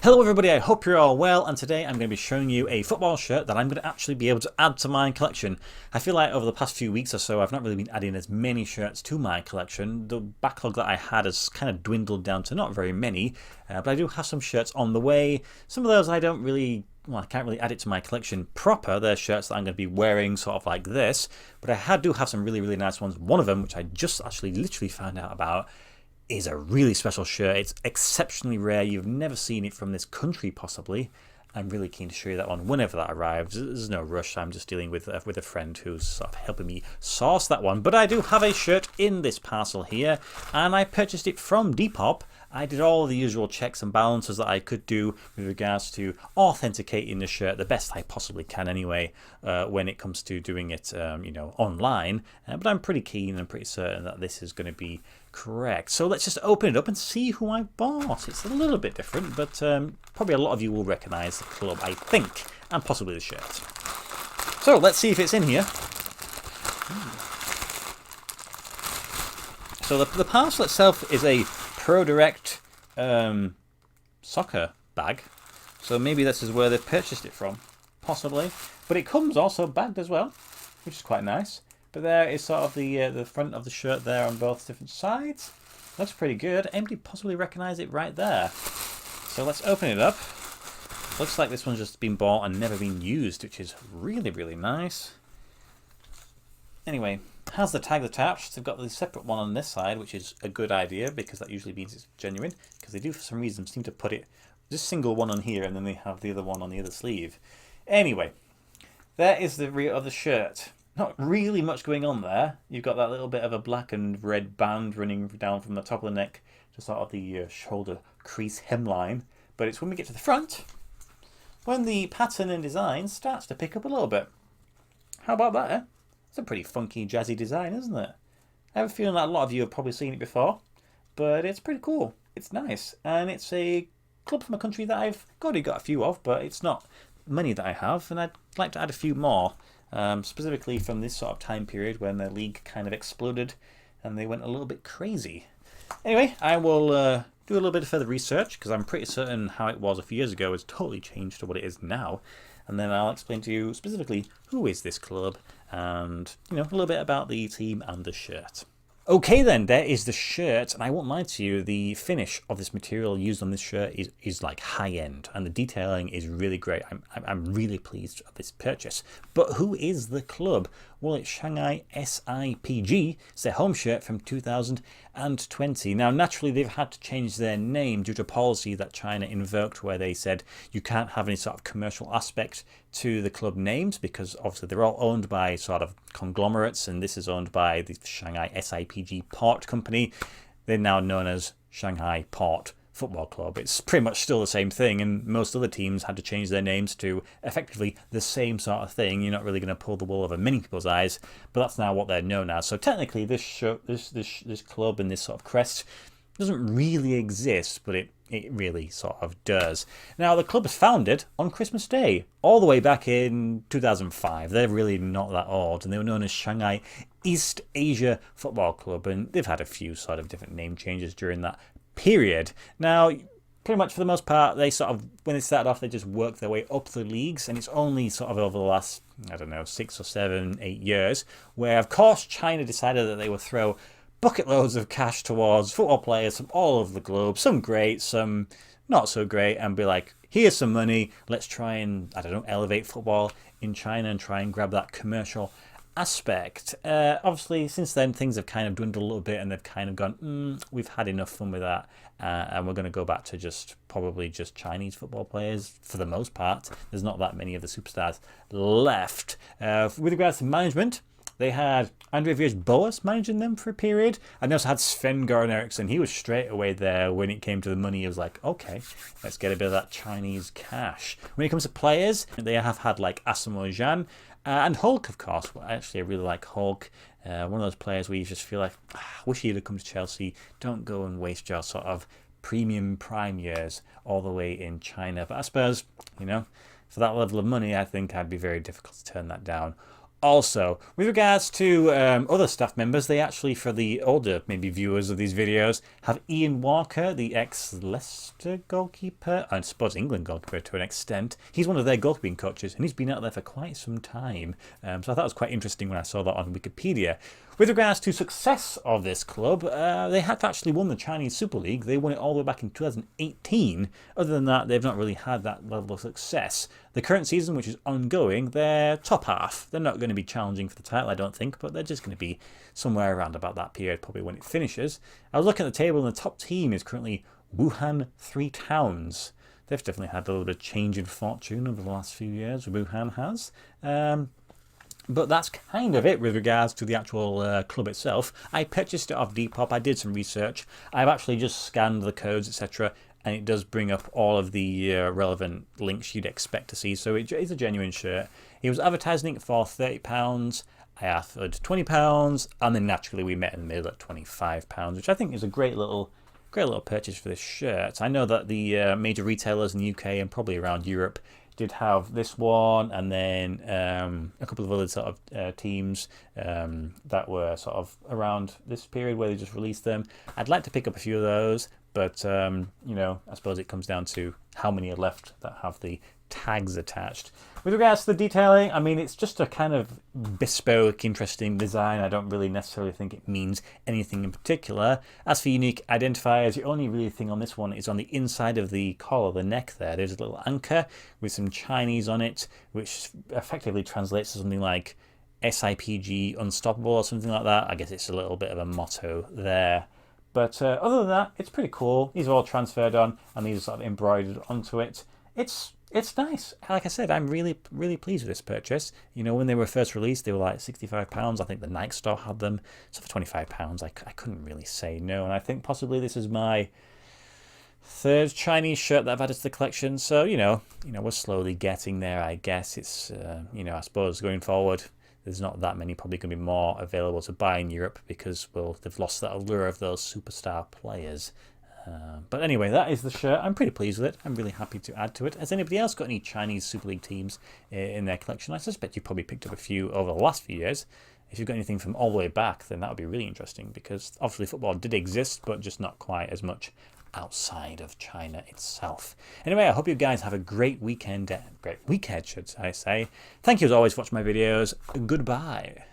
Hello everybody, I hope you're all well, and today I'm going to be showing you a football shirt that I'm going to actually be able to add to my collection. I feel like over the past few weeks or so I've not really been adding as many shirts to my collection. The backlog that I had has kind of dwindled down to not very many, but I do have some shirts on the way. Some of those I can't really add it to my collection proper. They're shirts that I'm going to be wearing sort of like this, but I do have some really nice ones. One of them, which I just actually literally found out about, is a really special shirt. It's exceptionally rare. You've never seen it from this country, possibly. I'm really keen to show you that one whenever that arrives. There's no rush. I'm just dealing with a friend who's sort of helping me source that one. But I do have a shirt in this parcel here, and I purchased it from Depop. I did all the usual checks and balances that I could do with regards to authenticating the shirt the best I possibly can anyway when it comes to doing it online. But I'm pretty keen and pretty certain that this is going to be correct. So let's just open it up and see who I bought. It's a little bit different, but probably a lot of you will recognise the club, I think, and possibly the shirt. So let's see if it's in here. So the parcel itself is a ProDirect soccer bag. So maybe this is where they've purchased it from, possibly. But it comes also bagged as well, which is quite nice. But there is sort of the front of the shirt there on both different sides. Looks pretty good. Anybody possibly recognise it right there? So let's open it up. Looks like this one's just been bought and never been used, which is really nice. Anyway, has the tags attached. They've got the separate one on this side, which is a good idea because that usually means it's genuine. Because they do, for some reason, seem to put it this single one on here and then they have the other one on the other sleeve. Anyway, there is the rear of the shirt. Not really much going on there. You've got that little bit of a black and red band running down from the top of the neck to sort of the shoulder crease hemline. But it's when we get to the front when the pattern and design starts to pick up a little bit. How about that, eh? It's a pretty funky, jazzy design, isn't it? I have a feeling that a lot of you have probably seen it before, but it's pretty cool. It's nice, and it's a club from a country that I've already got a few of, but it's not many that I have, and I'd like to add a few more, specifically from this sort of time period when the league kind of exploded and they went a little bit crazy. Anyway, I will do a little bit of further research because I'm pretty certain how it was a few years ago has totally changed to what it is now. And then I'll explain to you specifically who is this club and, a little bit about the team and the shirt. Okay then, there is the shirt, and I won't lie to you, the finish of this material used on this shirt is like high end, and the detailing is really great. I'm really pleased with this purchase. But who is the club? Well, it's Shanghai SIPG. It's their home shirt from 2020. Now, naturally, they've had to change their name due to policy that China invoked where they said you can't have any sort of commercial aspect to the club names because obviously they're all owned by sort of conglomerates, and this is owned by the Shanghai SIPG Port Company. They're now known as Shanghai Port Football Club. It's pretty much still the same thing, and most other teams had to change their names to effectively the same sort of thing. You're not really going to pull the wool over many people's eyes, but that's now what they're known as. So technically this club and this sort of crest doesn't really exist, but it really sort of does. Now, the club was founded on Christmas Day, all the way back in 2005. They're really not that old, and they were known as Shanghai East Asia Football Club, and they've had a few sort of different name changes during that period. Now, pretty much for the most part, they sort of, when they started off, they just worked their way up the leagues, and it's only sort of over the last, 6 or 7, 8 years, where, of course, China decided that they would throw bucket loads of cash towards football players from all over the globe, some great, some not so great, and be like, here's some money, let's try and, elevate football in China and try and grab that commercial aspect. Obviously, since then, things have kind of dwindled a little bit, and they've kind of gone, we've had enough fun with that, and we're going to go back to probably just Chinese football players for the most part. There's not that many of the superstars left. With regards to management, they had Andre Villas-Boas managing them for a period, and they also had Sven-Göran Eriksson. He was straight away there when it came to the money. He was like, okay, let's get a bit of that Chinese cash. When it comes to players, they have had like Asamoah Gyan and Hulk, of course. Well, actually, I really like Hulk. One of those players where you just feel like, I wish he'd have come to Chelsea. Don't go and waste your sort of premium prime years all the way in China. But I suppose, for that level of money, I think I'd be very difficult to turn that down Also, with regards to other staff members, they actually, for the older maybe viewers of these videos, have Ian Walker, the ex-Leicester goalkeeper, I suppose England goalkeeper to an extent. He's one of their goalkeeping coaches, and he's been out there for quite some time. So I thought it was quite interesting when I saw that on Wikipedia. With regards to success of this club, they had actually won the Chinese Super League. They won it all the way back in 2018. Other than that, they've not really had that level of success. The current season, which is ongoing, they're top half. They're not going to be challenging for the title, I don't think, but they're just going to be somewhere around about that period, probably when it finishes. I was looking at the table, and the top team is currently Wuhan Three Towns. They've definitely had a little bit of change in fortune over the last few years, Wuhan has. But that's kind of it with regards to the actual club itself. I purchased it off Depop. I did some research. I've actually just scanned the codes, etc., and it does bring up all of the relevant links you'd expect to see. So it is a genuine shirt. He was advertising it for £30. I offered £20, and then naturally we met in the middle at £25, which I think is a great little purchase for this shirt. I know that the major retailers in the UK and probably around Europe did have this one, and then a couple of other sort of teams that were sort of around this period where they just released them. I'd like to pick up a few of those, but you know, I suppose it comes down to how many are left that have the tags attached. With regards to the detailing, I mean, it's just a kind of bespoke, interesting design. I don't really necessarily think it means anything in particular. As for unique identifiers, the only really thing on this one is on the inside of the collar, the neck there. There's a little anchor with some Chinese on it, which effectively translates to something like SIPG Unstoppable or something like that. I guess it's a little bit of a motto there. But other than that, it's pretty cool. These are all transferred on, and these are sort of embroidered onto it. It's nice. Like I said, I'm really pleased with this purchase. You know, when they were first released, they were like £65. I think the Nike store had them. So for £25, I couldn't really say no. And I think possibly this is my third Chinese shirt that I've added to the collection. So, you know, we're slowly getting there, I guess. It's, you know, I suppose going forward, there's not that many, probably going to be more available to buy in Europe because, well, they've lost that allure of those superstar players. But anyway, that is the shirt. I'm pretty pleased with it. I'm really happy to add to it. Has anybody else got any Chinese Super League teams in their collection? I suspect you've probably picked up a few over the last few years. If you've got anything from all the way back, then that would be really interesting because obviously football did exist, but just not quite as much outside of China itself. Anyway, I hope you guys have a great weekend. Great weekend, should I say. Thank you as always for watching my videos. Goodbye.